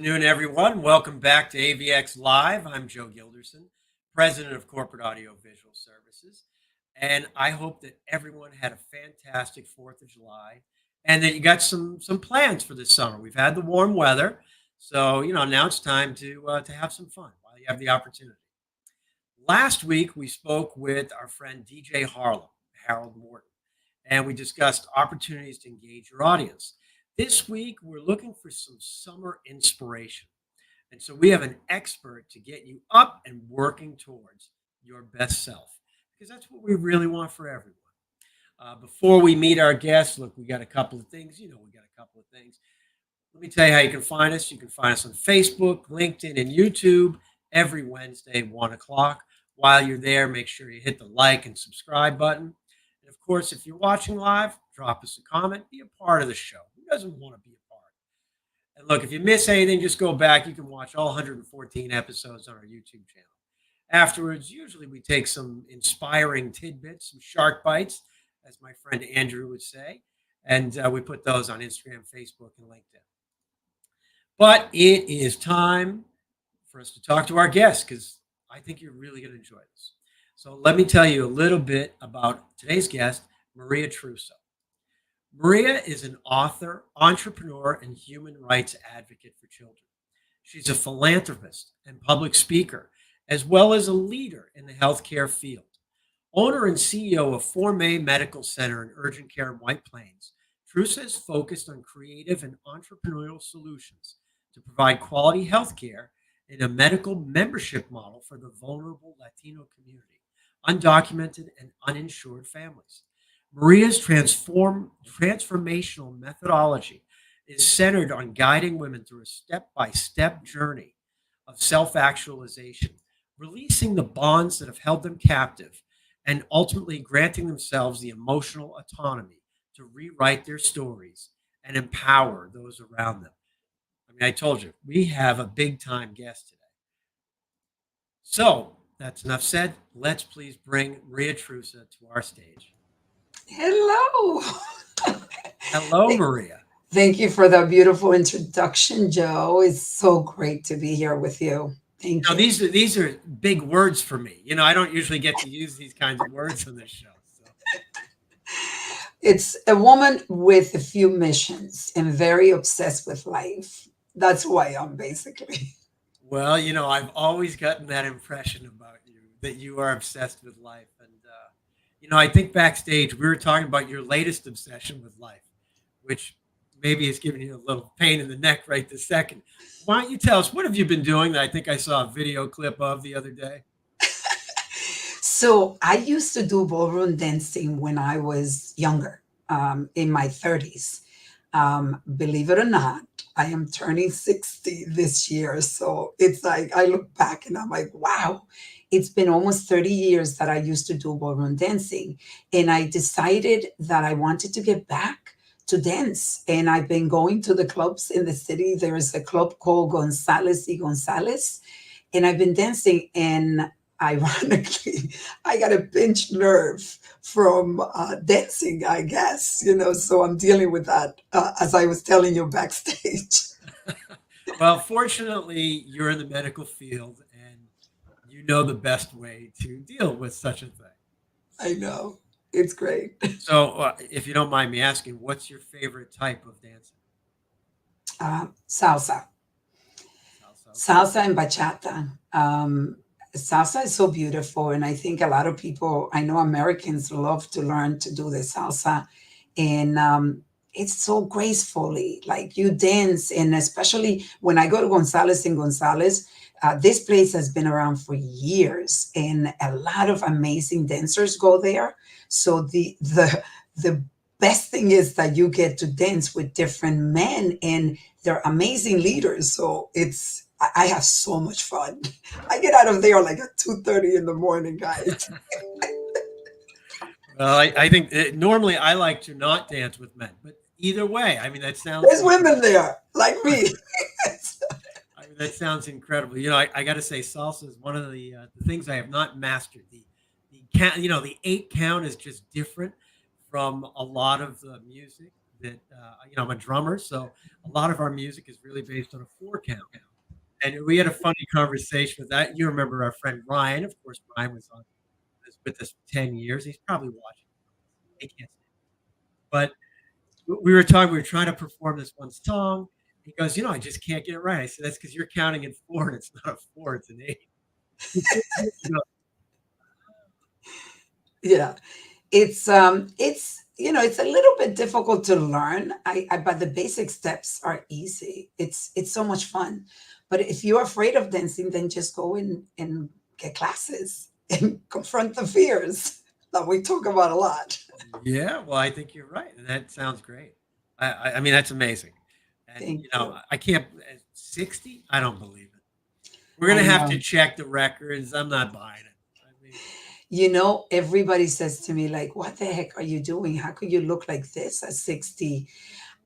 afternoon, everyone. Welcome back to AVX Live. I'm Joe Gilderson, President of Corporate Audio Visual Services. And I hope that everyone had a fantastic 4th of July and that you got some plans for this summer. We've had the warm weather. So, now it's time to have some fun while you have the opportunity. Last week, we spoke with our friend DJ Harlem, Harold Morton, and we discussed opportunities to engage your audience. This week, we're looking for some summer inspiration. And so we have an expert to get you up and working towards your best self, because that's what we really want for everyone. Before we meet our guests, look, we got a couple of things. We got a couple of things. Let me tell you how you can find us. You can find us on Facebook, LinkedIn, and YouTube every Wednesday, 1 o'clock. While you're there, make sure you hit the like and subscribe button. And of course, if you're watching live, drop us a comment. Be a part of the show. Who doesn't want to be a part? And look, if you miss anything, just go back. You can watch all 114 episodes on our YouTube channel. Afterwards, usually we take some inspiring tidbits, some shark bites, as my friend Andrew would say, and we put those on Instagram, Facebook, and LinkedIn. But it is time for us to talk to our guests, because I think you're really going to enjoy this. So let me tell you a little bit about today's guest, Maria Trusa. Maria is an author, entrepreneur, and human rights advocate for children. She's a philanthropist and public speaker, as well as a leader in the healthcare field. Owner and CEO of Forme Medical Center and Urgent Care in White Plains, Trusa is focused on creative and entrepreneurial solutions to provide quality healthcare in a medical membership model for the vulnerable Latino community, undocumented and uninsured families. Maria's transformational methodology is centered on guiding women through a step-by-step journey of self-actualization, releasing the bonds that have held them captive, and ultimately granting themselves the emotional autonomy to rewrite their stories and empower those around them. I told you, we have a big-time guest today. So that's enough said. Let's please bring Maria Trusa to our stage. Hello. Hello, Maria. Thank you for that beautiful introduction, Joe. It's so great to be here with you. Thank Now, you. these are big words for me. I don't usually get to use these kinds of words on this show. So. It's a woman with a few missions and very obsessed with life. That's who I am, basically. Well, I've always gotten that impression about you, that you are obsessed with life. And, I think backstage we were talking about your latest obsession with life, which maybe is giving you a little pain in the neck right this second. Why don't you tell us, what have you been doing that I think I saw a video clip of the other day? So I used to do ballroom dancing when I was younger, in my 30s. Believe it or not, I am turning 60 this year. So it's like I look back and I'm like, wow, it's been almost 30 years that I used to do ballroom dancing. And I decided that I wanted to get back to dance. And I've been going to the clubs in the city. There is a club called Gonzalez y Gonzalez. And I've been dancing, and ironically, I got a pinched nerve from dancing, I guess, so I'm dealing with that, as I was telling you backstage. Well, fortunately, you're in the medical field and you know the best way to deal with such a thing. I know. It's great. So, if you don't mind me asking, what's your favorite type of dancing? Salsa. Salsa. Okay. Salsa and bachata. Salsa is so beautiful, and I think a lot of people, I know Americans love to learn to do the salsa, and it's so gracefully, like you dance, and especially when I go to Gonzalez and Gonzalez, this place has been around for years, and a lot of amazing dancers go there. So the best thing is that you get to dance with different men, and they're amazing leaders. So I have so much fun. I get out of there like at 2:30 in the morning, guys. Well, I think normally I like to not dance with men, but either way, that sounds There's women there like me. that sounds incredible. I got to say, salsa is one of the things I have not mastered. The count, the 8 count is just different from a lot of the music. that I'm a drummer, so a lot of our music is really based on a 4 count. And we had a funny conversation with that. You remember our friend Ryan? Of course, Ryan was with us for 10 years. He's probably watching. He can't stand it. But we were talking. We were trying to perform this one song. He goes, I just can't get it right. I said, that's because you're counting in four, and it's not a four; it's an eight. He goes, Yeah. It's it's a little bit difficult to learn. But the basic steps are easy. It's so much fun. But if you're afraid of dancing, then just go in and get classes and confront the fears that we talk about a lot. yeah, well, I think you're right. And that sounds great. I mean, that's amazing. And Thank you. I can't. At 60, I don't believe it. We're I gonna have to know. check the records. I'm not buying it. I mean, Everybody says to me, like, what the heck are you doing? How could you look like this at 60?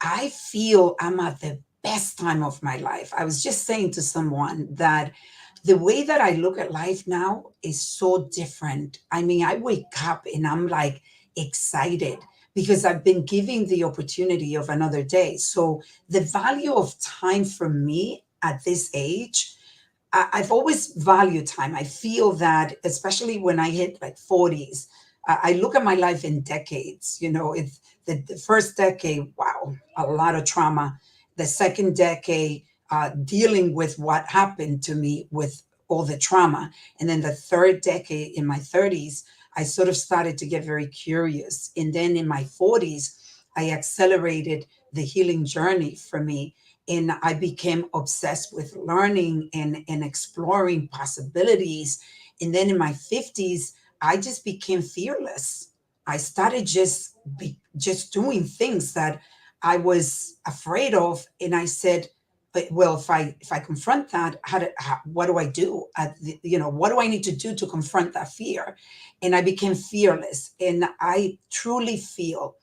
I feel I'm at the best time of my life. I was just saying to someone that the way that I look at life now is so different. I mean, I wake up and I'm like excited because I've been given the opportunity of another day. So the value of time for me at this age, I've always valued time. I feel that, especially when I hit like 40s, I look at my life in decades. It's the first decade, wow, a lot of trauma. The second decade, dealing with what happened to me with all the trauma. And then the third decade, in my 30s, I sort of started to get very curious. And then in my 40s, I accelerated the healing journey for me, and I became obsessed with learning and exploring possibilities. And then in my 50s, I just became fearless. I started just doing things that I was afraid of, and I said, "But well, if I confront that, what do I do? What do I need to do to confront that fear?" And I became fearless, and I truly feel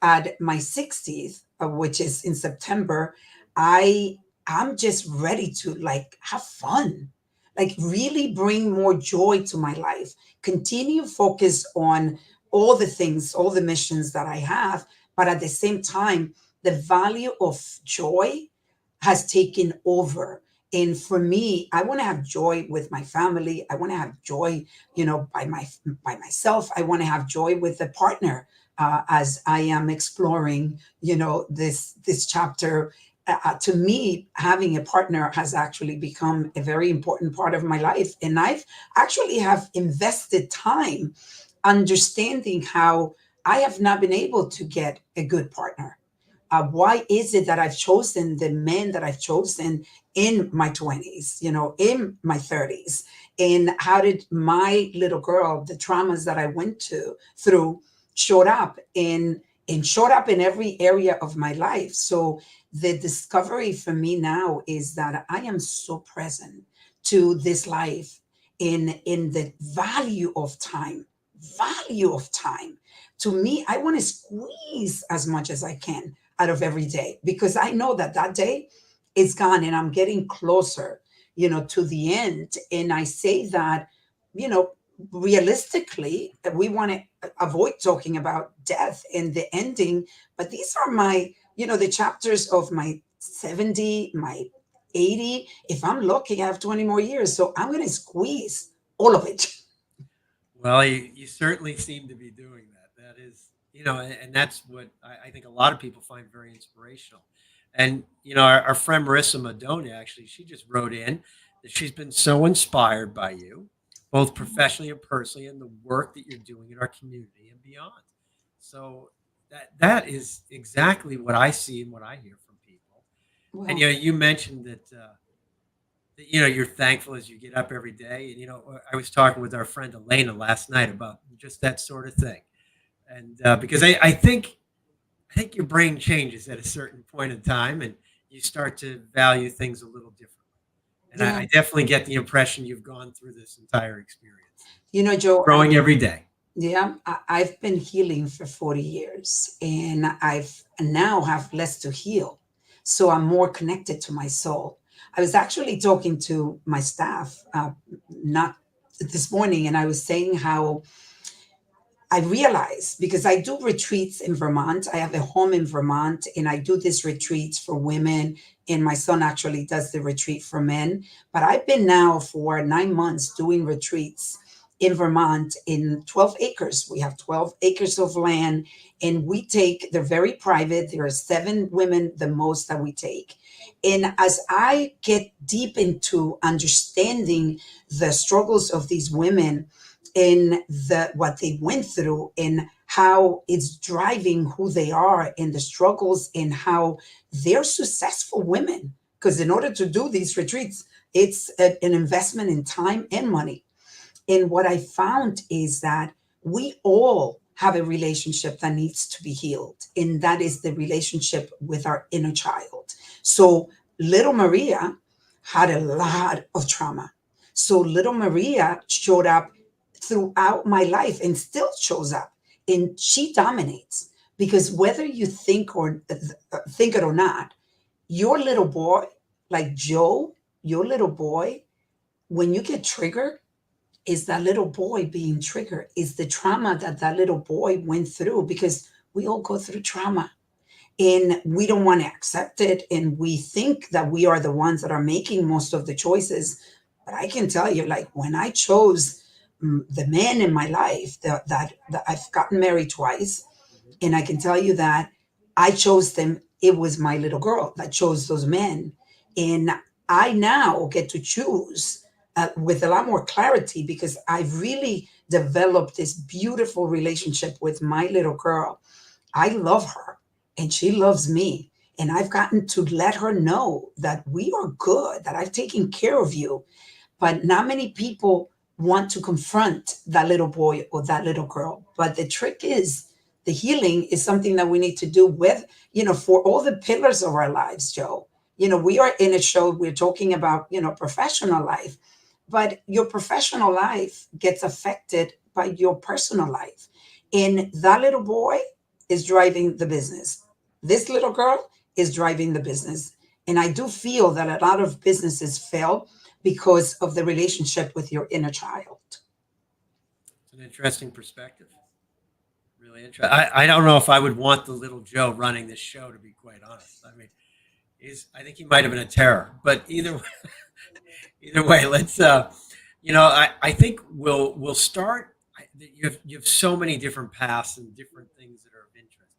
at my 60th, which is in September, I I'm just ready to like have fun, like really bring more joy to my life, continue focus on all the things, all the missions that I have, but at the same time, the value of joy has taken over. And for me, I want to have joy with my family. I want to have joy, by myself. I want to have joy with a partner, as I am exploring, this chapter. To me, having a partner has actually become a very important part of my life, and I've actually have invested time understanding how I have not been able to get a good partner. Why is it that I've chosen the men that I've chosen in my 20s, in my 30s? And how did my little girl, the traumas that I went to through, showed up and showed up in every area of my life? So the discovery for me now is that I am so present to this life in the value of time. To me, I want to squeeze as much as I can out of every day, because I know that that day is gone and I'm getting closer, to the end. And I say that, you know, realistically, we want to avoid talking about death and the ending, but these are my, the chapters of my 70, my 80. If I'm lucky, I have 20 more years. So I'm going to squeeze all of it. well, you certainly seem to be doing that. That is, and that's what I think a lot of people find very inspirational. And our friend Marissa Madonna, actually, she just wrote in that she's been so inspired by you, both professionally and personally, and the work that you're doing in our community and beyond. So that is exactly what I see and what I hear from people. And Well, you mentioned that you're thankful as you get up every day. And I was talking with our friend Elena last night about just that sort of thing. And because I think your brain changes at a certain point in time, and you start to value things a little differently. And I, yeah. I definitely get the impression you've gone through this entire experience, Joe, growing every day. yeah, I've been healing for 40 years, and I've now have less to heal. So I'm more connected to my soul. I was actually talking to my staff, not this morning, and I was saying how I realized, because I do retreats in Vermont, I have a home in Vermont, and I do these retreats for women. And my son actually does the retreat for men. But I've been now for 9 months doing retreats in Vermont in 12 acres. We have 12 acres of land, and they're very private. There are 7 women, the most that we take. And as I get deep into understanding the struggles of these women, in what they went through and how it's driving who they are and the struggles and how they're successful women, because in order to do these retreats, it's an investment in time and money. And what I found is that we all have a relationship that needs to be healed, and that is the relationship with our inner child. So, little Maria had a lot of trauma. So, little Maria showed up throughout my life and still shows up, and she dominates, because whether you think it or not, your little boy, like Joe, your little boy, when you get triggered, is that little boy being triggered, is the trauma that that little boy went through, because we all go through trauma and we don't want to accept it, and we think that we are the ones that are making most of the choices. But I can tell you, like, when I chose the man in my life, that I've gotten married twice, Mhm. and I can tell you that I chose them. It was my little girl that chose those men. And I now get to choose with a lot more clarity, because I've really developed this beautiful relationship with my little girl. I love her and she loves me. And I've gotten to let her know that we are good, that I've taken care of you. But not many people want to confront that little boy or that little girl. But the trick is, the healing is something that we need to do with, for all the pillars of our lives, Joe. We are in a show, we're talking about, professional life, but your professional life gets affected by your personal life. And that little boy is driving the business. This little girl is driving the business. And I do feel that a lot of businesses fail because of the relationship with your inner child. It's an interesting perspective. Really interesting. I don't know if I would want the little Joe running this show, to be quite honest. I mean, I think he might have been a terror. But either way, let's I think we'll start. You have so many different paths and different things that are of interest.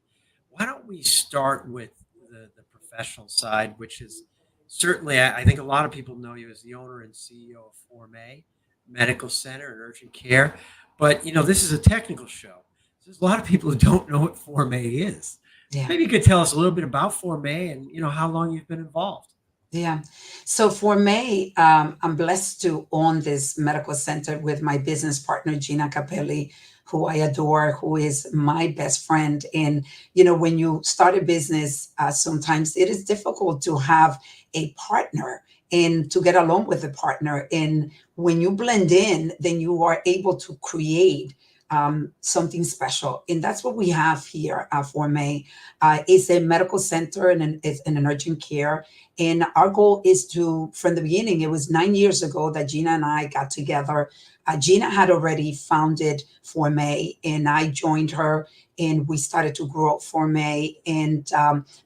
Why don't we start with the professional side, which is certainly, I think a lot of people know you as the owner and CEO of Form A Medical Center and Urgent Care. But this is a technical show. So there's a lot of people who don't know what Form A is. So Yeah. maybe you could tell us a little bit about Form A and how long you've been involved. Yeah. So for me, I'm blessed to own this medical center with my business partner, Gina Capelli, who I adore, who is my best friend. And, when you start a business, sometimes it is difficult to have a partner and to get along with a partner. And when you blend in, then you are able to create something special. And that's what we have here for me. It's a medical center it's an urgent care, and our goal is to, from the beginning, it was 9 years ago that Gina and I got together. Gina had already founded Forme, and I joined her, and we started to grow Forme. And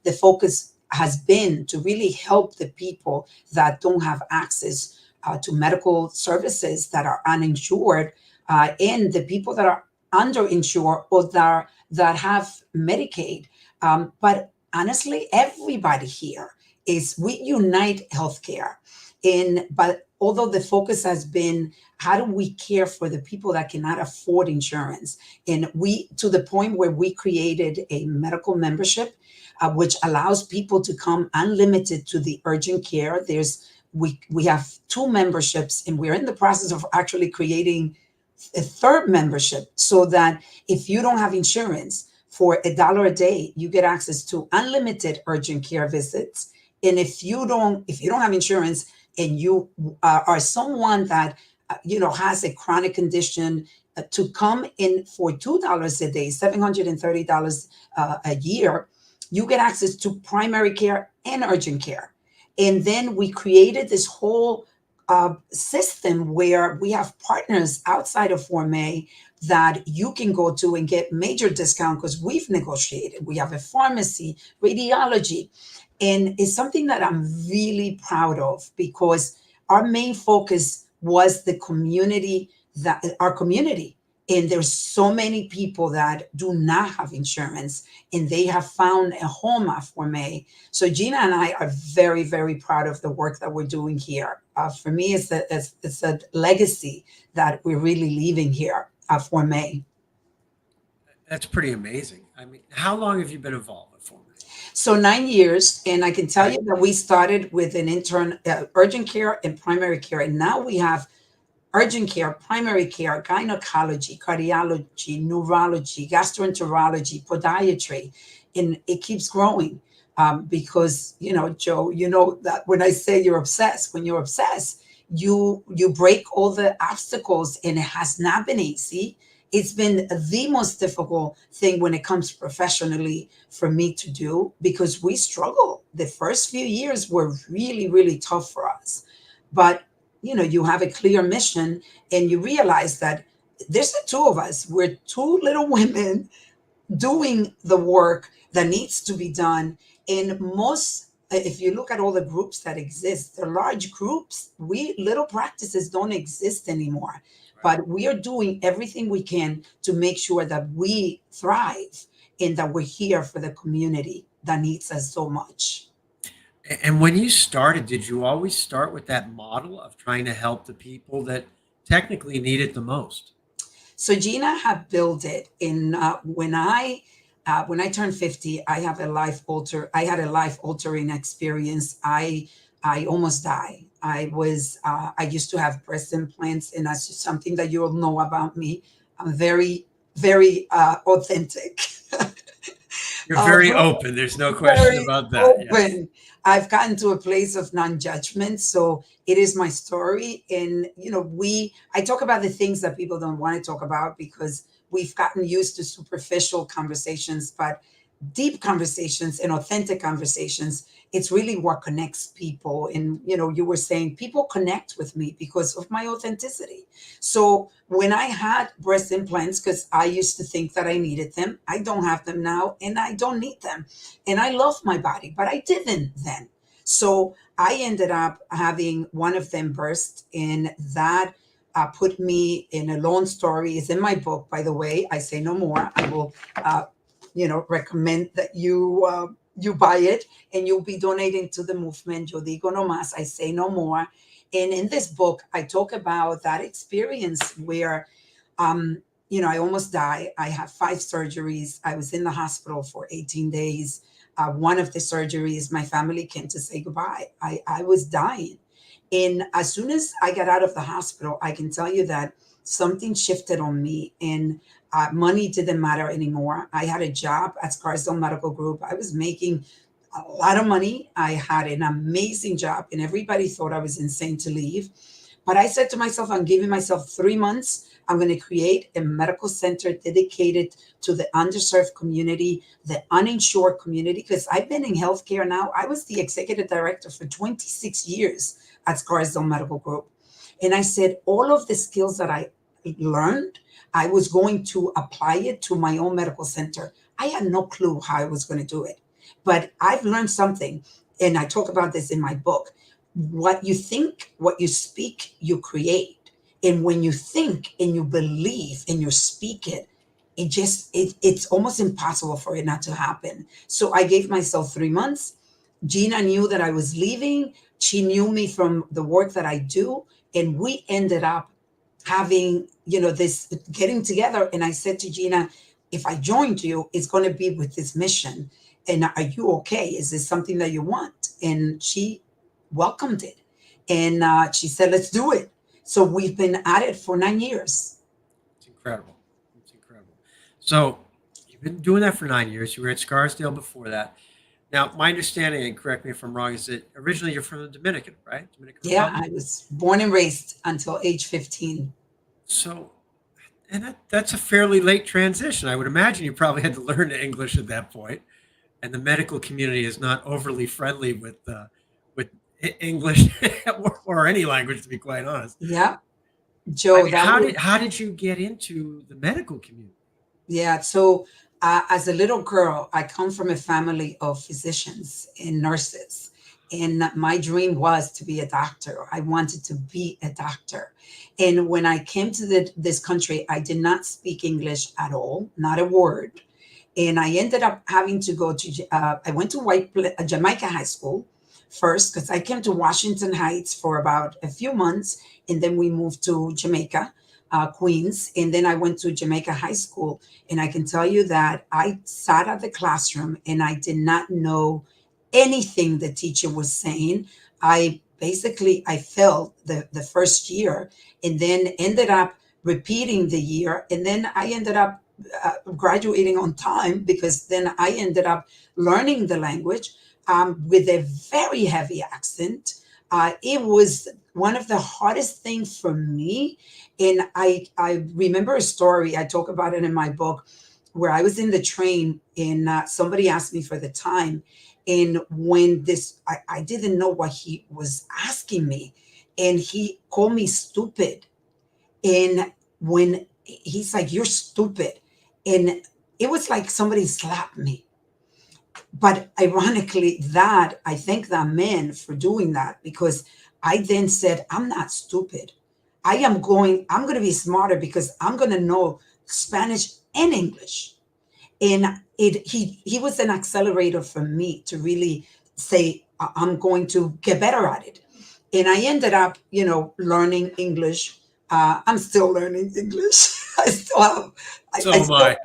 the focus has been to really help the people that don't have access to medical services, that are uninsured, and the people that are underinsured, or that have Medicaid. But honestly, everybody here is, we unite healthcare. But although the focus has been, how do we care for the people that cannot afford insurance? And we, to the point where we created a medical membership, which allows people to come unlimited to the urgent care. We have 2 memberships, and we're in the process of actually creating a third membership, so that if you don't have insurance, for $1 a day, you get access to unlimited urgent care visits. And if you don't have insurance, and you are someone that has a chronic condition, to come in for $2 a day, $730 a year, you get access to primary care and urgent care. And then we created this whole system where we have partners outside of Forme that you can go to and get major discount because we've negotiated. We have a pharmacy, radiology, and it's something that I'm really proud of because our main focus was the community, that our community. And there's so many people that do not have insurance and they have found a home for me. So Gina and I are very, very proud of the work that we're doing here. For me, it's a legacy that we're really leaving here for May. That's pretty amazing. I mean, how long have you been involved with Form A? So 9 years, and I can tell Right. you that we started with an intern, urgent care and primary care, and now we have urgent care, primary care, gynecology, cardiology, neurology, gastroenterology, podiatry, and it keeps growing. Because Joe, you know that when I say you're obsessed, when you're obsessed, you break all the obstacles, and it has not been easy. It's been the most difficult thing when it comes professionally for me to do because we struggle. The first few years were really, really tough for us. But you have a clear mission and you realize that there's the two of us. We're two little women doing the work that needs to be done. And most, if you look at all the groups that exist, the large groups, we little practices don't exist anymore. Right. But we are doing everything we can to make sure that we thrive and that we're here for the community that needs us so much. And when you started, did you always start with that model of trying to help the people that technically need it the most? So Gina had built it in when I turned 50, I had a life altering experience. I almost died. I used to have breast implants, and that's just something that you all know about me. I'm very, very authentic. You're very Um, open. There's no question Very about that. Yes. open. I've gotten to a place of non-judgment, so it is my story. And I talk about the things that people don't want to talk about because we've gotten used to superficial conversations, but deep conversations and authentic conversations, it's really what connects people. And you were saying people connect with me because of my authenticity. So when I had breast implants, because I used to think that I needed them, I don't have them now and I don't need them, and I love my body, but I didn't then. So I ended up having one of them burst, and that put me in a long story. It's in my book, by the way. I say no more. I will recommend that you buy it, and you'll be donating to the movement. Yo digo no más. I say no more. And in this book, I talk about that experience where, I almost died. I had 5 surgeries. I was in the hospital for 18 days. One of the surgeries, my family came to say goodbye. I was dying. And as soon as I got out of the hospital, I can tell you that something shifted on me, and money didn't matter anymore. I had a job at Scarsdale Medical Group. I was making a lot of money. I had an amazing job, and everybody thought I was insane to leave. But I said to myself, I'm giving myself 3 months. I'm going to create a medical center dedicated to the underserved community, the uninsured community, because I've been in healthcare now. I was the executive director for 26 years at Scarsdale Medical Group. And I said, all of the skills that I learned, I was going to apply it to my own medical center. I had no clue how I was going to do it, but I've learned something. And I talk about this in my book. What you think, what you speak, you create. And when you think and you believe and you speak it, it's almost impossible for it not to happen. So I gave myself 3 months. Gina knew that I was leaving. She knew me from the work that I do. And we ended up having, this getting together. And I said to Gina, if I joined you, it's going to be with this mission. And are you okay? Is this something that you want? And she welcomed it. And she said, let's do it. So we've been at it for 9 years. It's incredible. It's incredible. So you've been doing that for 9 years. You were at Scarsdale before that. Now, my understanding, and correct me if I'm wrong, is that originally you're from the Dominican, right? Dominican Yeah, Republic. I was born and raised until age 15. So, and that's a fairly late transition. I would imagine you probably had to learn English at that point, and the medical community is not overly friendly with English or any language, to be quite honest. Yeah. I Joe, mean, that was how did you get into the medical community? yeah. So, as a little girl, I come from a family of physicians and nurses. And my dream was to be a doctor. I wanted to be a doctor. And when I came to this country, I did not speak English at all, not a word. And I ended up having to go to, I went to Jamaica High School first because I came to Washington Heights for about a few months. And then we moved to Jamaica, Queens. And then I went to Jamaica High School. And I can tell you that I sat at the classroom and I did not know anything the teacher was saying. I failed the first year and then ended up repeating the year. And then I ended up graduating on time because then I ended up learning the language with a very heavy accent. It was one of the hardest things for me. And I remember a story, I talk about it in my book, where I was in the train and somebody asked me for the time. And when I didn't know what he was asking me. And he called me stupid. And when he's like, "You're stupid." And it was like somebody slapped me. But ironically, that I thank that man for doing that because I then said, "I'm not stupid. I'm going to be smarter because I'm going to know Spanish and English." And he was an accelerator for me to really say, I'm going to get better at it. And I ended up, learning English. I'm still learning English. I still have, I So am I.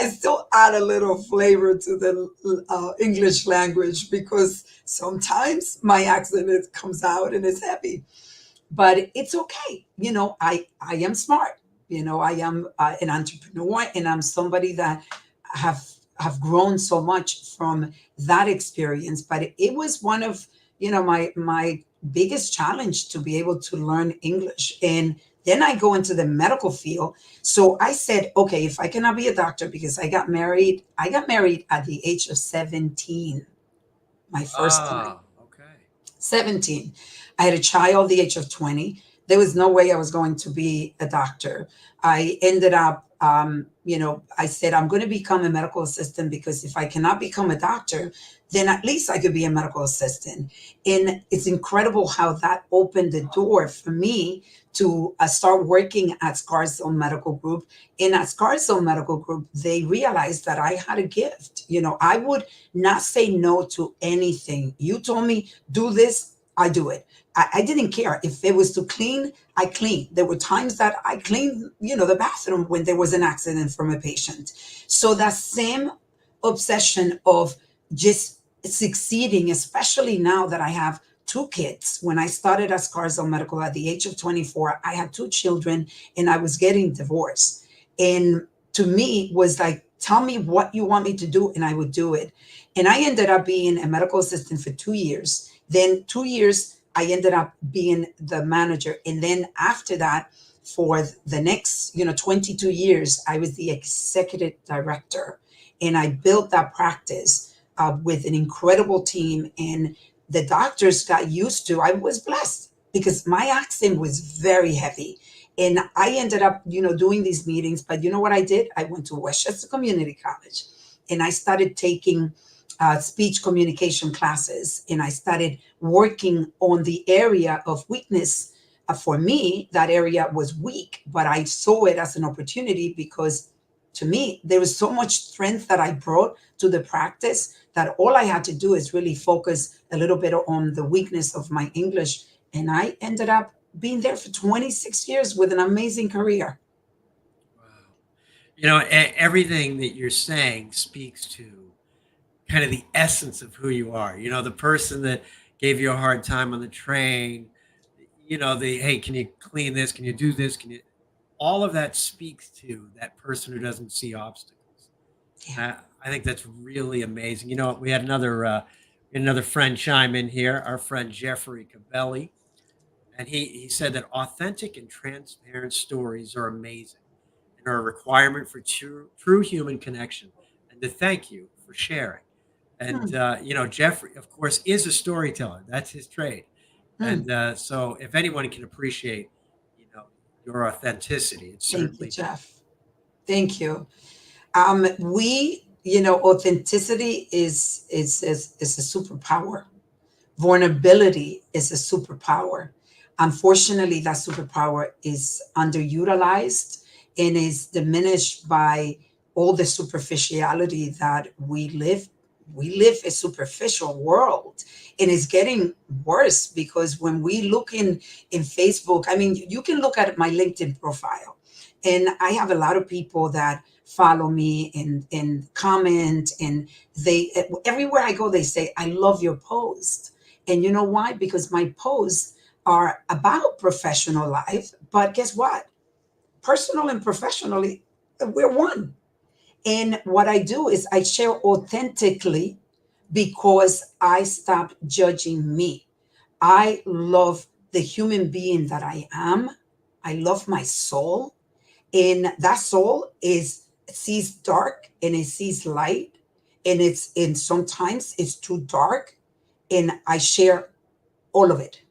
still add a little flavor to the English language because sometimes my accent comes out and it's heavy, but it's okay. I am smart. I am an entrepreneur, and I'm somebody that have have grown so much from that experience. But it was one of my biggest challenge to be able to learn English. And then I go into the medical field. So I said, okay, if I cannot be a doctor because I got married at the age of 17, my first time. Ah, okay. 17. I had a child at the age of 20. There was no way I was going to be a doctor. I ended up, I said, I'm going to become a medical assistant because if I cannot become a doctor, then at least I could be a medical assistant. And it's incredible how that opened the door for me to start working at Scarsdale Medical Group. And at Scarsdale Medical Group, they realized that I had a gift. I would not say no to anything. You told me do this, I do it. I didn't care if it was to clean. I cleaned. There were times that I cleaned, the bathroom when there was an accident from a patient. So that same obsession of just succeeding, especially now that I have two kids. When I started at Scarsdale Medical at the age of 24, I had two children and I was getting divorced. And to me was like, tell me what you want me to do and I would do it. And I ended up being a medical assistant for 2 years. Then 2 years, I ended up being the manager. And then after that, for the next, 22 years, I was the executive director. And I built that practice with an incredible team. And the doctors got used to, I was blessed because my accent was very heavy. And I ended up, doing these meetings. But you know what I did? I went to Westchester Community College and I started taking speech communication classes, and I started working on the area of weakness. For me, that area was weak, but I saw it as an opportunity because to me, there was so much strength that I brought to the practice that all I had to do is really focus a little bit on the weakness of my English. And I ended up being there for 26 years with an amazing career. Wow. Everything that you're saying speaks to kind of the essence of who you are. The person that gave you a hard time on the train, the, hey, can you clean this? Can you do this? Can you, all of that speaks to that person who doesn't see obstacles. Yeah. And I think that's really amazing. We had another friend chime in here, our friend Jeffrey Cabelli, and he said that authentic and transparent stories are amazing and are a requirement for true human connection. And to thank you for sharing. And Hmm. Jeffrey, of course, is a storyteller. That's his trade. Hmm. And so, if anyone can appreciate your authenticity. It Thank you, certainly does. Jeff. Thank you. Authenticity is a superpower. Vulnerability is a superpower. Unfortunately, that superpower is underutilized and is diminished by all the superficiality that we live. We live a superficial world, and it's getting worse because when we look in Facebook, I mean, you can look at my LinkedIn profile, and I have a lot of people that follow me and comment, and they everywhere I go, they say, "I love your post." And you know why? Because my posts are about professional life, but guess what? Personal and professionally, we're one. And what I do is I share authentically because I stop judging me. I love the human being that I am. I love my soul. And that soul is sees dark and it sees light. And sometimes it's too dark. And I share all of it.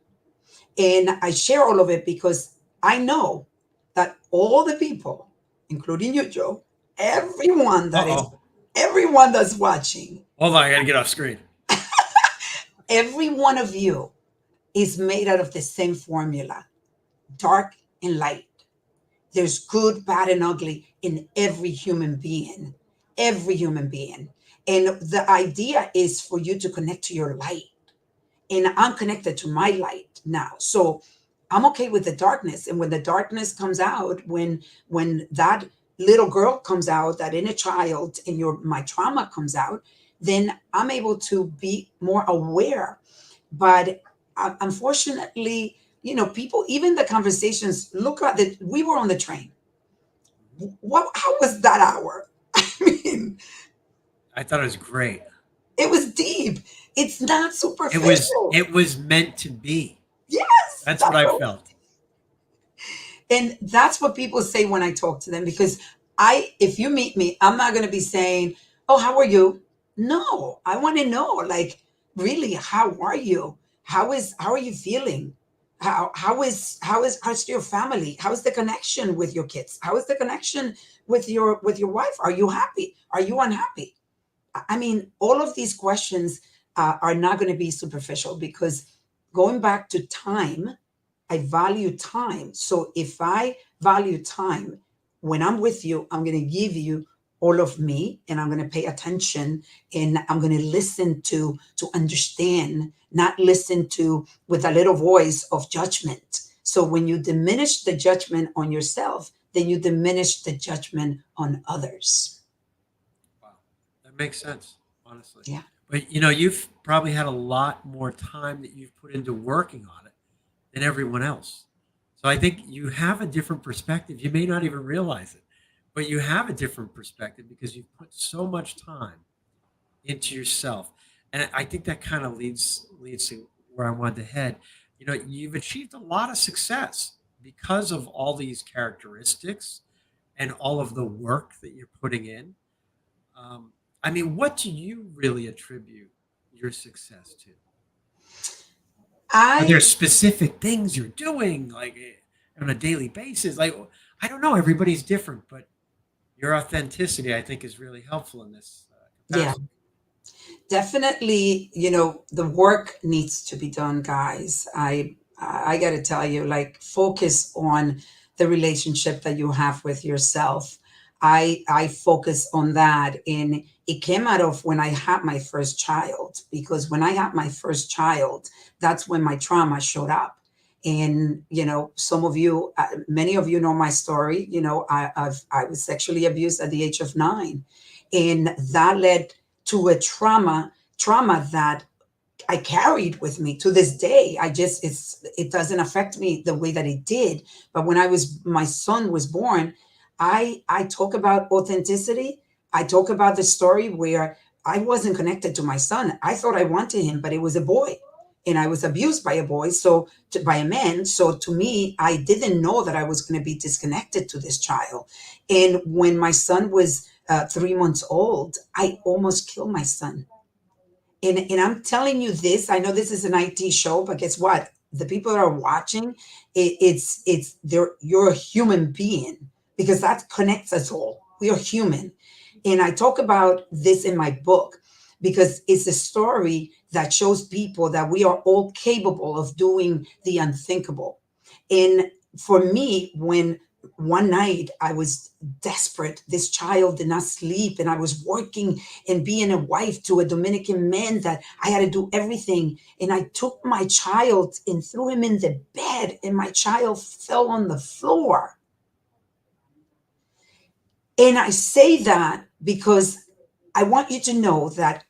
And I share all of it because I know that all the people, including you, Joe, everyone Uh that is, oh. everyone that's watching, Hold on, I got to get off screen. every one of you is made out of the same formula, dark and light. There's good, bad, and ugly in every human being, every human being. And the idea is for you to connect to your light, and I'm connected to my light now. So I'm okay with the darkness. And when the darkness comes out, when that little girl comes out, that inner child in your my trauma comes out, then I'm able to be more aware. But unfortunately, people, even the conversations, look at the we were on the train. Mhm. What how was that hour? I mean, I thought it was great. it was deep. It's not It was superficial. it was meant to be. Yes, That's what that's I what. felt. And that's what people say when I talk to them because if you meet me, I'm not going to be saying, "Oh, how are you?" No, I want to know, like, really, how are you? How are you feeling? How's your family? How's the connection with your kids? How is the connection with your wife? Are you happy? Are you unhappy? I mean, all of these questions are not going to be superficial because going back to time, I value time. So if I value time, when I'm with you, I'm going to give you all of me and I'm going to pay attention and I'm going to listen to understand, not listen to with a little voice of judgment. So when you diminish the judgment on yourself, then you diminish the judgment on others. Wow. That makes sense, honestly. Yeah. But you've probably had a lot more time that you've put into working on it than everyone else. So I think you have a different perspective. You may not even realize it, but you have a different perspective because you've put so much time into yourself. And I think that kind of leads to where I wanted to head. You've achieved a lot of success because of all these characteristics and all of the work that you're putting in. I mean, what do you really attribute your success to? Are there I specific things you're doing like on a daily basis? Like, I don't know, everybody's different, but your authenticity, I think, is really helpful in this yeah, capacity. definitely, the work needs to be done, guys. I got to tell you, like, focus on the relationship that you have with yourself. I focus on that, and it came out of when I had my first child, because when I had my first child, that's when my trauma showed up. And some of you, many of you know my story. I was sexually abused at the age of 9, and that led to a trauma that I carried with me to this day. It doesn't affect me the way that it did. But when my son was born, I talk about authenticity. I talk about the story where I wasn't connected to my son. I thought I wanted him, but it was a boy. And I was abused by a boy, by a man. So to me, I didn't know that I was going to be disconnected to this child. And when my son was 3 months old, I almost killed my son. And I'm telling you this, I know this is an IT show, but guess what? the people that are watching, it's they're you're a human being, because that connects us all. We are human. And I talk about this in my book because it's a story that shows people that we are all capable of doing the unthinkable. And for me, when one night I was desperate, this child did not sleep, and I was working and being a wife to a Dominican man that I had to do everything. And I took my child and threw him in the bed, and my child fell on the floor. And I say that because I want you to know that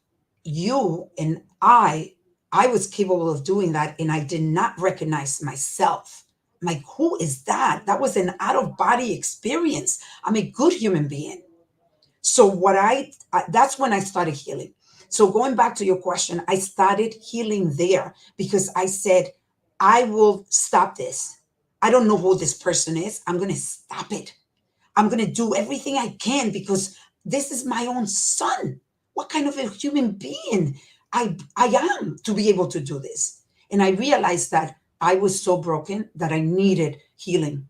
you and I was capable of doing that, and I did not recognize myself. I'm like, who is that? That was an out of body experience. I'm a good human being. So that's when I started healing. So going back to your question, I started healing there because I said, I will stop this. I don't know who this person is. I'm going to stop it. I'm going to do everything I can because this is my own son. What kind of a human being I am to be able to do this? And I realized that I was so broken that I needed healing.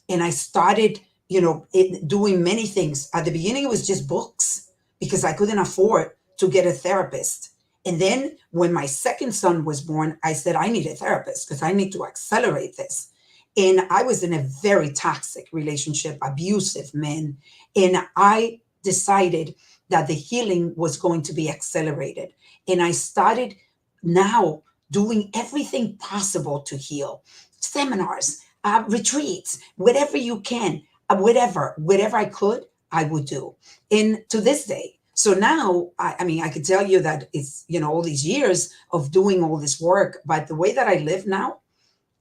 And I started, doing many things. At the beginning, it was just books because I couldn't afford to get a therapist. And then when my second son was born, I said, I need a therapist because I need to accelerate this. And I was in a very toxic relationship, abusive man. And I decided that the healing was going to be accelerated. And I started now doing everything possible to heal, seminars, retreats, whatever you can, whatever I could, I would do. And to this day, so now, I mean, I could tell you that it's, all these years of doing all this work, but the way that I live now,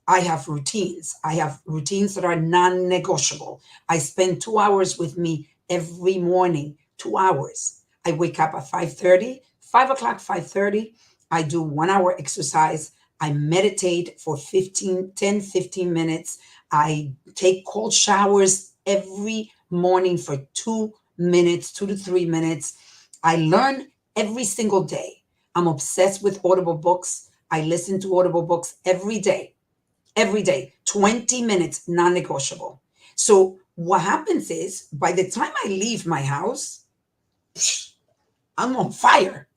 I have routines. I have routines that are non-negotiable. I spend 2 hours with me every morning, 2 hours. I wake up at 5:30, 5 o'clock, 5:30. I do 1 hour exercise. I meditate for 15 minutes. I take cold showers every morning for 2 minutes, 2 to 3 minutes. I learn every single day. I'm obsessed with Audible books. I listen to Audible books every day, 20 minutes, non negotiable. So, what happens is by the time I leave my house, I'm on fire.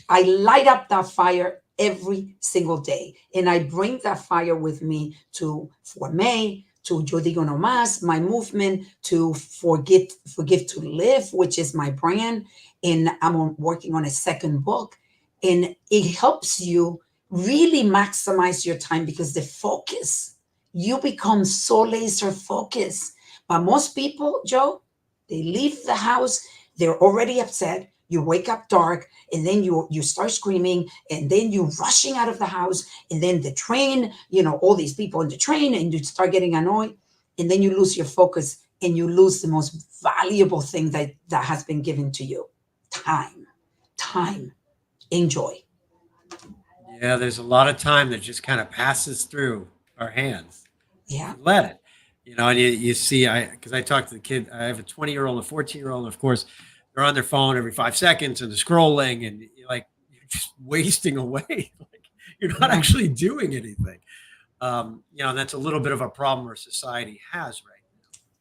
I light up that fire every single day. And I bring that fire with me to For May, to Yo Digo No Más, my movement, to Forgive to Live, which is my brand. And working on a second book. And it helps you really maximize your time because the focus, you become so laser focused. But most people, Joe, they leave the house, they're already upset. You wake up dark, and then you start screaming, and then you rushing out of the house, and then the train, all these people in the train, and you start getting annoyed, and then you lose your focus, and you lose the most valuable thing that has been given to you: time. Enjoy. Yeah, there's a lot of time that just kind of passes through our hands if Yeah. we let it. And you see, because I talk to the kid, I have a 20-year-old and a 14-year-old, and of course, they're on their phone every 5 seconds and they're scrolling, and you're just wasting away. Like you're not Yeah. actually doing anything. That's a little bit of a problem our society has right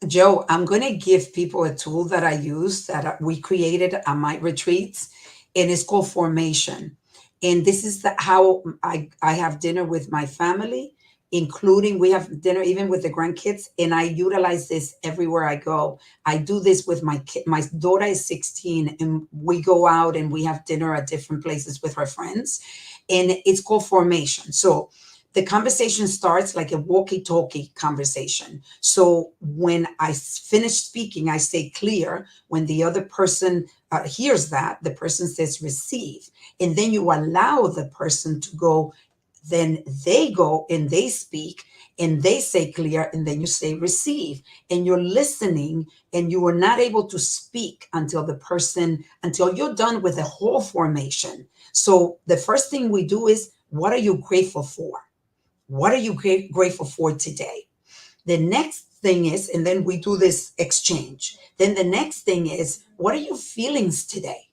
Joe, I'm going to give people a tool that I use that we created at my retreats, and it's called Formation. And this is how I have dinner with my family, including we have dinner even with the grandkids, and I utilize this everywhere I go. I do this with my kid. My daughter is 16, and we go out and we have dinner at different places with her friends, and it's called Formation. So the conversation starts like a walkie-talkie conversation. So when I finish speaking, I say clear. When the other person hears that, the person says receive. And then you allow the person to go. Then they go and they speak and they say clear, and then you say receive. And you're listening, and you are not able to speak until you're done with the whole formation. So the first thing we do is, what are you grateful for? What are you grateful for today? The next thing is, and then we do this exchange. Then the next thing is, what are your feelings today?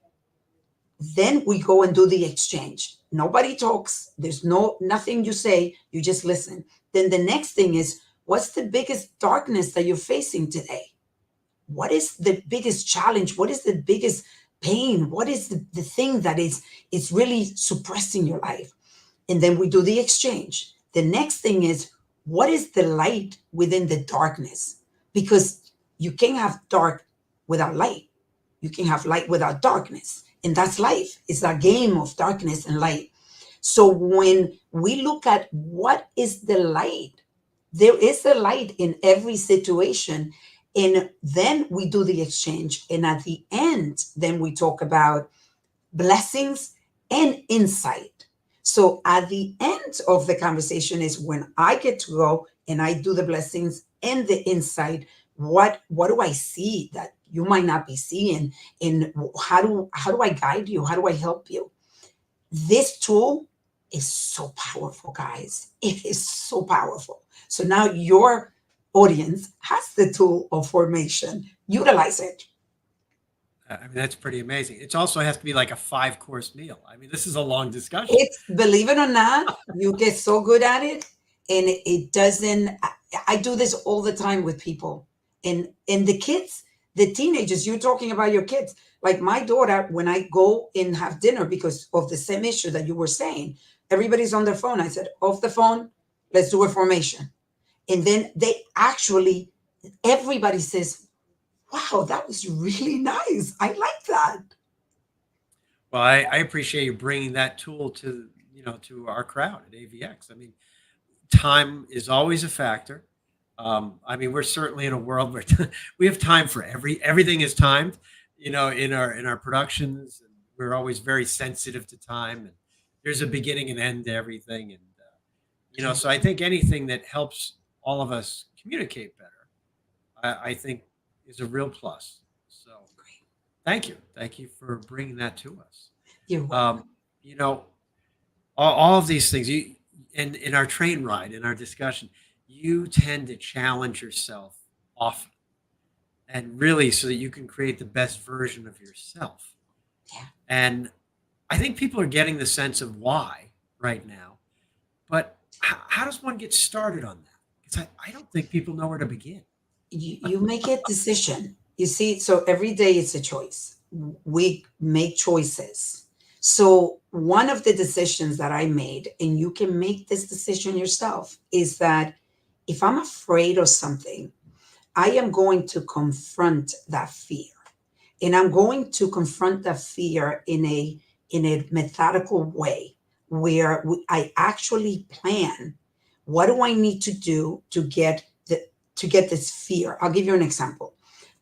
Then we go and do the exchange. Nobody talks. There's nothing you say. You just listen. Then the next thing is, what's the biggest darkness that you're facing today? What is the biggest challenge? What is the biggest pain? What is the thing that is really suppressing your life? And then we do the exchange. The next thing is, what is the light within the darkness? Because you can't have dark without light. You can have light without darkness. And that's life. It's a game of darkness and light. So when we look at what is the light, there is a light in every situation. And then we do the exchange. And at the end, then we talk about blessings and insight. So at the end of the conversation is when I get to go and I do the blessings and the insight. What do I see that you might not be seeing? And how do I guide you? How do I help you? This tool is so powerful, guys. It is so powerful. So now your audience has the tool of formation. Utilize it. I mean, that's pretty amazing. It also has to be like a 5-course meal. I mean, this is a long discussion. It's, believe it or not, you get so good at it, and it doesn't. I do this all the time with people, and the kids, the teenagers. You're talking about your kids. Like my daughter, when I go and have dinner because of the same issue that you were saying, everybody's on their phone. I said, off the phone, let's do a formation, and then they actually, everybody says, "Wow, that was really nice. I like that." Well, I appreciate you bringing that tool to, to our crowd at AVX. I mean, time is always a factor. I mean, we're certainly in a world where we have time for everything is timed, in our productions, and we're always very sensitive to time. And there's a beginning and end to everything, and so I think anything that helps all of us communicate better, I think, is a real plus. So, thank you for bringing that to us. You're welcome. Um, you know, all of these things you in our train ride, in our discussion, you tend to challenge yourself often, and really so that you can create the best version of yourself. Yeah. And I think people are getting the sense of why right now, but how does one get started on that? Because I don't think people know where to begin. You make a decision. You see, so every day it's a choice. We make choices. So one of the decisions that I made, and you can make this decision yourself, is that if I'm afraid of something, I am going to confront that fear. And I'm going to confront that fear in a methodical way where I actually plan, what do I need to do to get this fear. I'll give you an example.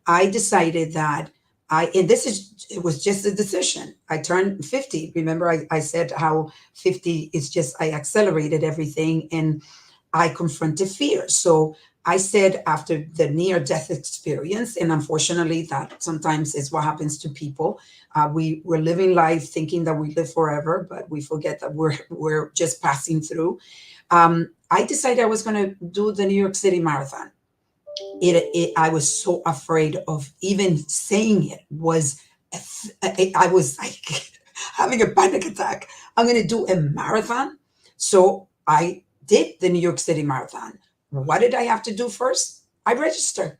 I decided that and this is, it was just a decision. I turned 50. Remember, I said how 50 is just, I accelerated everything and I confronted fear. So I said, after the near death experience, and unfortunately, that sometimes is what happens to people. We're living life thinking that we live forever, but we forget that we're just passing through. I decided I was going to do the New York City Marathon. I was so afraid of even saying it. I was like having a panic attack. I'm going to do a marathon. So I did the New York City Marathon. What did I have to do first? I registered.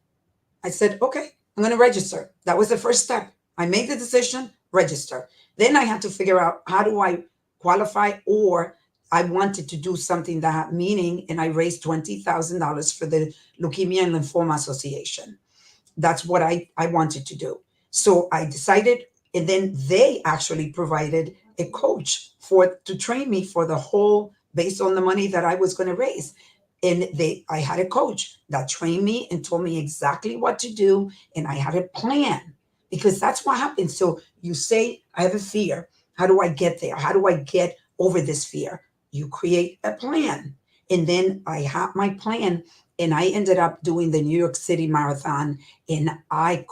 I said, okay, I'm going to register. That was the first step. I made the decision, register. Then I had to figure out, how do I qualify, or I wanted to do something that had meaning, and I raised $20,000 for the Leukemia and Lymphoma Association. That's what I wanted to do. So I decided, and then they actually provided a coach to train me for the whole, based on the money that I was going to raise. And I had a coach that trained me and told me exactly what to do, and I had a plan, because that's what happens. So you say, I have a fear. How do I get there? How do I get over this fear? You create a plan. And then I had my plan, and I ended up doing the New York City Marathon, and I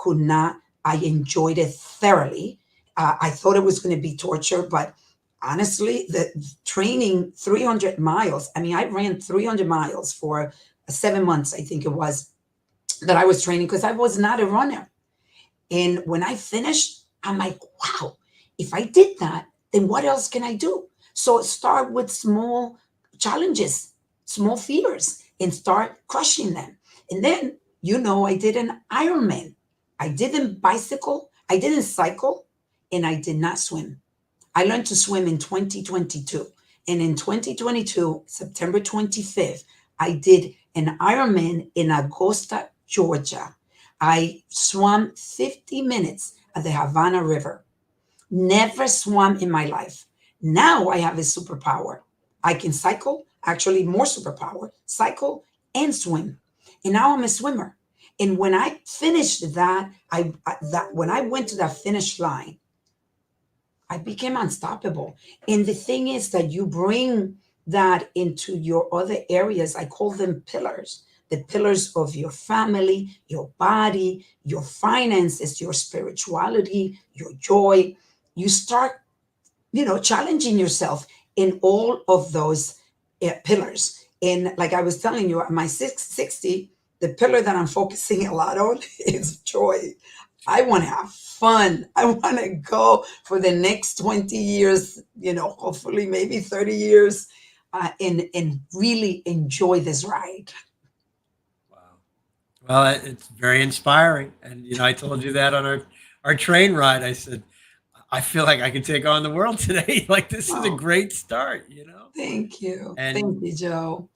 enjoyed it thoroughly. I thought it was going to be torture, but honestly, the training 300 miles, I mean, I ran 300 miles for 7 months, I think it was, that I was training, because I was not a runner. And when I finished, I'm like, wow, if I did that, then what else can I do? So start with small challenges, small fears, and start crushing them. And then, I did an Ironman. I didn't bicycle, I didn't cycle, and I did not swim. I learned to swim in 2022. And in 2022, September 25th, I did an Ironman in Augusta, Georgia. I swam 50 minutes at the Havana River. Never swam in my life. Now I have a superpower. I can cycle, actually more superpower, cycle and swim. And now I'm a swimmer. And when I finished that, that when I went to that finish line, I became unstoppable. And the thing is that you bring that into your other areas. I call them pillars, the pillars of your family, your body, your finances, your spirituality, your joy. You start, challenging yourself in all of those pillars. And like I was telling you, at my 60, the pillar that I'm focusing a lot on is joy. I want to have fun. I want to go for the next 20 years, hopefully maybe 30 years, and really enjoy this ride. Wow. Well, it's very inspiring. And, I told you that on our train ride. I said, I feel like I could take on the world today. Like, this is a Oh, great start. thank you. Thank And, you, Joe.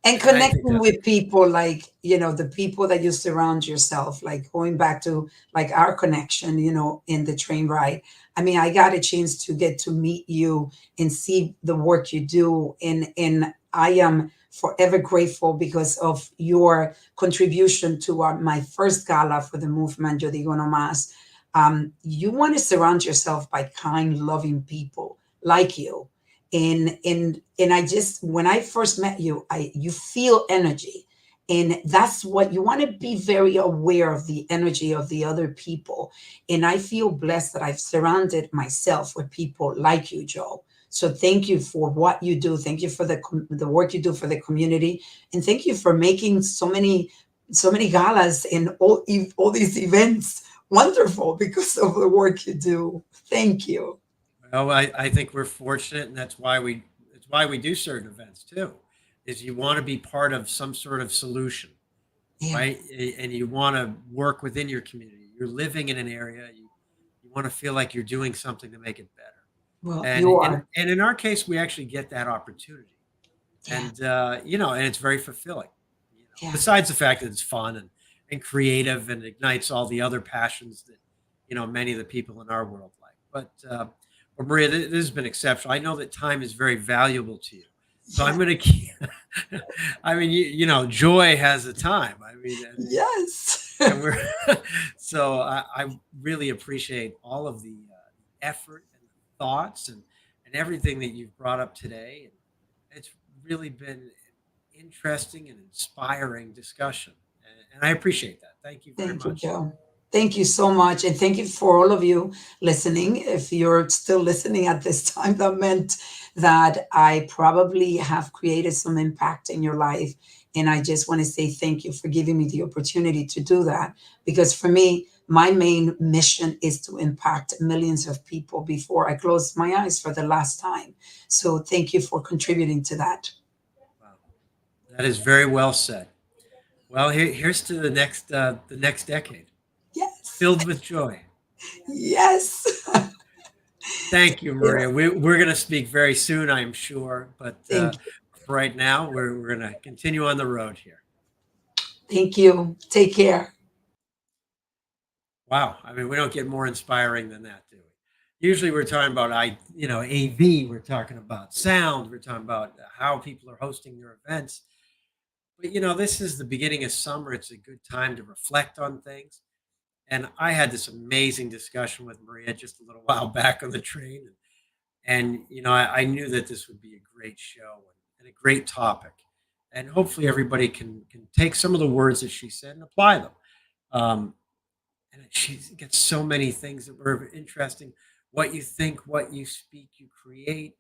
And and I think connecting that's, with people like, the people that you surround yourself, like going back to like our connection, in the train ride. I mean, I got a chance to get to meet you and see the work you do, and I am forever grateful because of your contribution to my first gala for the movement, Yo Digo No Más. You want to surround yourself by kind, loving people like you, and I just, when I first met you, I you feel energy, and that's what you want to be very aware of, the energy of the other people. And I feel blessed that I've surrounded myself with people like you, Joe. So thank you for what you do. Thank you for the work you do for the community, and thank you for making so many galas and all these events wonderful because of the work you do. Thank you. well, I think we're fortunate, and that's why we do certain events too, is you want to be part of some sort of solution, Yeah. right? And you want to work within your community. You're living in an area, you want to feel like you're doing something to make it better. Well, And you in are. and in our case, we actually get that opportunity, Yeah. and it's very fulfilling. Yeah. Besides the fact that it's fun and creative and ignites all the other passions that many of the people in our world like. But Maria, this has been exceptional. I know that time is very valuable to you, so I'm Yeah. going to keep. I mean, joy has a time. I mean, Yes. and we're so I really appreciate all of the effort and the thoughts and everything that you've brought up today, and it's really been an interesting and inspiring discussion, and I appreciate that. Thank you very Thank you, much. Joe. Thank you so much. And thank you for all of you listening. If you're still listening at this time, that meant that I probably have created some impact in your life. And I just want to say thank you for giving me the opportunity to do that. Because for me, my main mission is to impact millions of people before I close my eyes for the last time. So thank you for contributing to that. Wow, that is very well said. Well, here's to the next decade Yes. filled with joy. Yes. Thank you, Yeah. Maria. We're going to speak very soon, I'm sure. But Thank you. for right now, we're going to continue on the road here. Thank you. Take care. Wow. I mean, we don't get more inspiring than that, do we? Usually we're talking about AV, we're talking about sound, we're talking about how people are hosting their events. But this is the beginning of summer. It's a good time to reflect on things. And I had this amazing discussion with Maria just a little while back on the train. And I knew that this would be a great show and a great topic. And hopefully everybody can take some of the words that she said and apply them. Um, and she's got so many things that were interesting. What you think, what you speak, you create.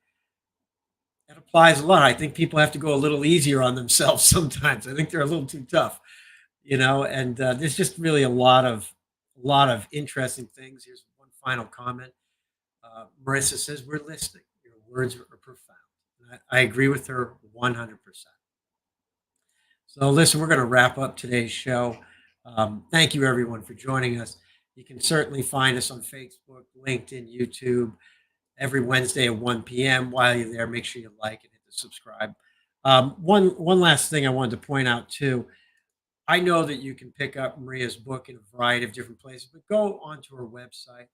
That applies a lot. I think people have to go a little easier on themselves sometimes. I think they're a little too tough. And there's just really a lot of interesting things. Here's one final comment. Marissa says, "We're listening. You're words are profound. And I agree with her 100%. So, listen, we're going to wrap up today's show. Thank you, everyone, for joining us. You can certainly find us on Facebook, LinkedIn, YouTube every Wednesday at 1 p.m. While you're there, make sure you like and hit the subscribe. One last thing I wanted to point out, too. I know that you can pick up Maria's book in a variety of different places, but go onto her website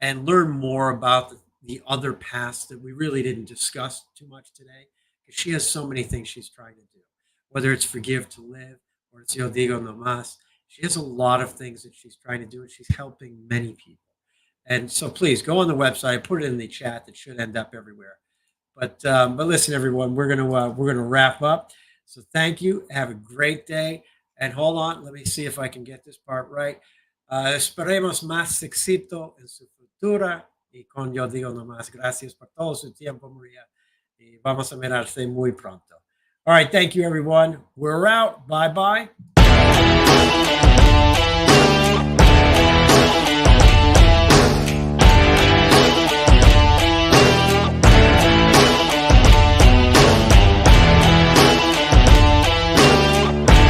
and learn more about the other paths that we really didn't discuss too much today, because she has so many things she's trying to do, whether it's Forgive to Live or it's Yo Digo No Mas. She has a lot of things that she's trying to do, and she's helping many people. And so please go on the website, put it in the chat. That should end up everywhere. But listen, everyone, we're gonna wrap up. So thank you. Have a great day. And hold on, let me see if I can get this part right. Esperemos más éxito en su futura. Y con yo digo nomás, gracias por todo su tiempo, Maria. Y vamos a mirarse muy pronto. All right, thank you, everyone. We're out. Bye bye.